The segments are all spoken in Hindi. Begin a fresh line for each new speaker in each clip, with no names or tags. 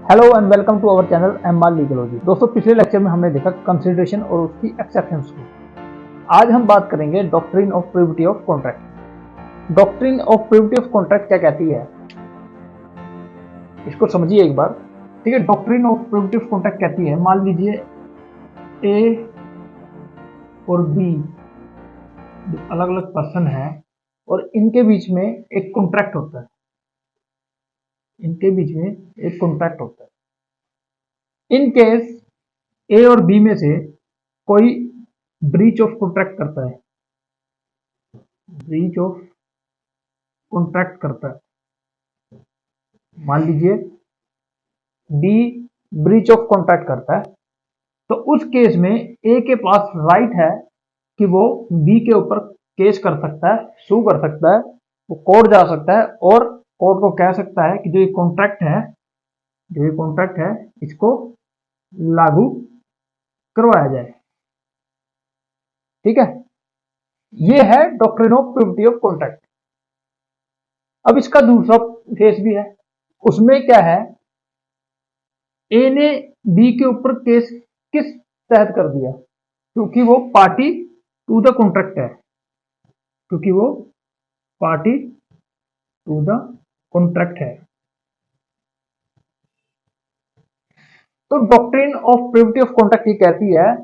Hello and welcome to our channel MR Legology. दोस्तों, पिछले लेक्चर में हमने देखा कंसिडरेशन और उसकी एक्सेप्शंस को। आज हम बात करेंगे doctrine of privity of contract. Doctrine of privity of contract क्या कहती है, इसको समझिए एक बार। ठीक है, doctrine of privity of contract कहती है, मान लीजिए ए और बी अलग अलग पर्सन है और इनके बीच में एक कॉन्ट्रैक्ट होता है। इनके बीच में एक कॉन्ट्रैक्ट होता है। इन केस ए और बी में से कोई ब्रीच ऑफ कॉन्ट्रैक्ट करता है, ब्रीच ऑफ कॉन्ट्रैक्ट करता है, मान लीजिए बी ब्रीच ऑफ कॉन्ट्रैक्ट करता है, तो उस केस में ए के पास राइट है कि वो बी के ऊपर केस कर सकता है, सू कर सकता है, वो कोर्ट जा सकता है और कोर्ट को कह सकता है कि जो ये कॉन्ट्रैक्ट है इसको लागू करवाया जाए। ठीक है, ये है doctrine of privity of contract. अब इसका दूसरा फेस भी है, उसमें क्या है, ए ने बी के ऊपर केस किस तहत कर दिया, क्योंकि वो पार्टी टू द कॉन्ट्रैक्ट है, क्योंकि वो पार्टी टू द कॉन्ट्रैक्ट है। तो doctrine of privity of contract ये कहती है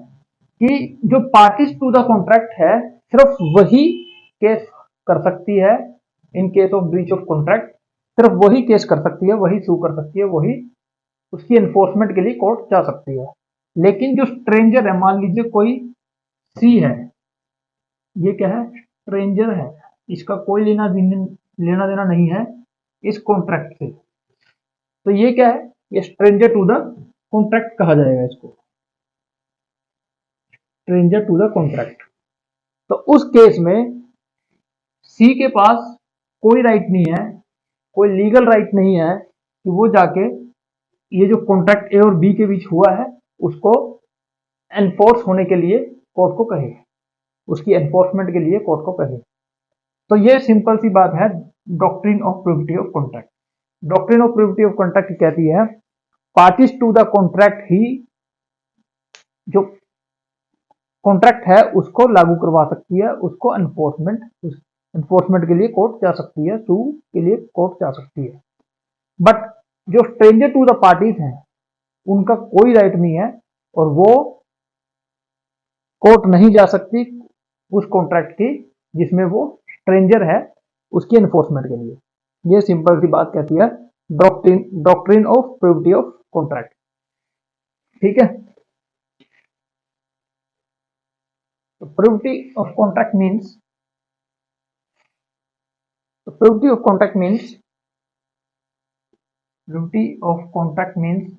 कि जो पार्टीज टू द कॉन्ट्रैक्ट है सिर्फ वही केस कर सकती है। In case of breach of contract सिर्फ वही केस कर सकती है, वही सू कर सकती है, वही उसकी एनफोर्समेंट के लिए कोर्ट जा सकती है। लेकिन जो स्ट्रेंजर है, मान लीजिए कोई सी है, ये क्या है, स्ट्रेंजर है, इसका कोई लेना देना नहीं है इस कॉन्ट्रैक्ट से, तो ये क्या है, ये स्ट्रेंजर टू द कॉन्ट्रैक्ट कहा जाएगा इसको, स्ट्रेंजर टू द कॉन्ट्रैक्ट। तो उस केस में सी के पास कोई राइट नहीं है, कोई लीगल राइट नहीं है कि वो जाके ये जो कॉन्ट्रैक्ट ए और बी के बीच हुआ है उसको एनफोर्स होने के लिए कोर्ट को कहे, उसकी एनफोर्समेंट के लिए कोर्ट को कहे। तो ये सिंपल सी बात है doctrine of privity of contract. Doctrine of privity of contract कहती है पार्टीज टू द कॉन्ट्रैक्ट ही जो कॉन्ट्रैक्ट है उसको लागू करवा सकती है, उसको एनफोर्समेंट के लिए कोर्ट जा सकती है, सू के लिए कोर्ट जा सकती है। बट जो स्ट्रेंजर टू द पार्टीज हैं उनका कोई राइट नहीं है और वो कोर्ट नहीं जा सकती उस कॉन्ट्रैक्ट की जिसमें वो स्ट्रेंजर है, उसकी एनफोर्समेंट के लिए। ये सिंपल सी बात कहती है doctrine of privity of contract. ठीक है, privity of contract means privity of contract means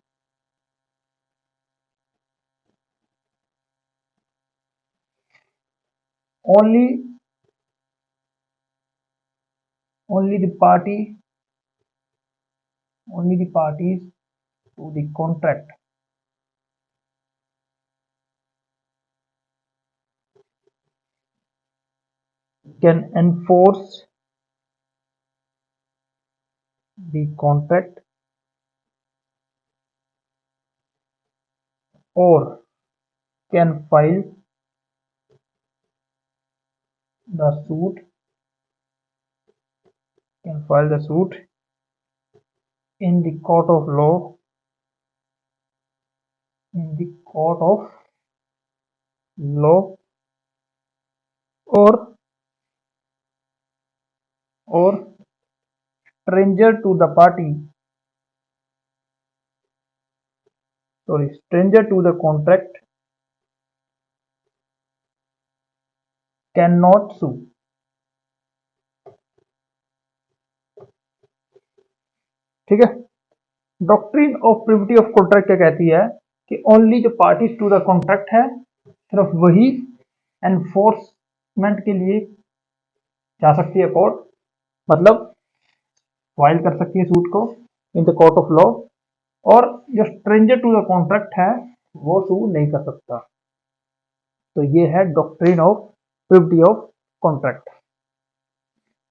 only the parties to the contract can enforce the contract or can file the suit in the court of law or stranger to the contract cannot sue। ठीक है, doctrine of privity of contract क्या कहती है कि ओनली जो पार्टीज टू द कॉन्ट्रैक्ट है सिर्फ वही एनफोर्समेंट के लिए जा सकती है कोर्ट, मतलब फाइल कर सकती है सूट को in the court of law, और जो स्ट्रेंजर टू द कॉन्ट्रैक्ट है वो सू नहीं कर सकता। तो ये है doctrine of privity of contract.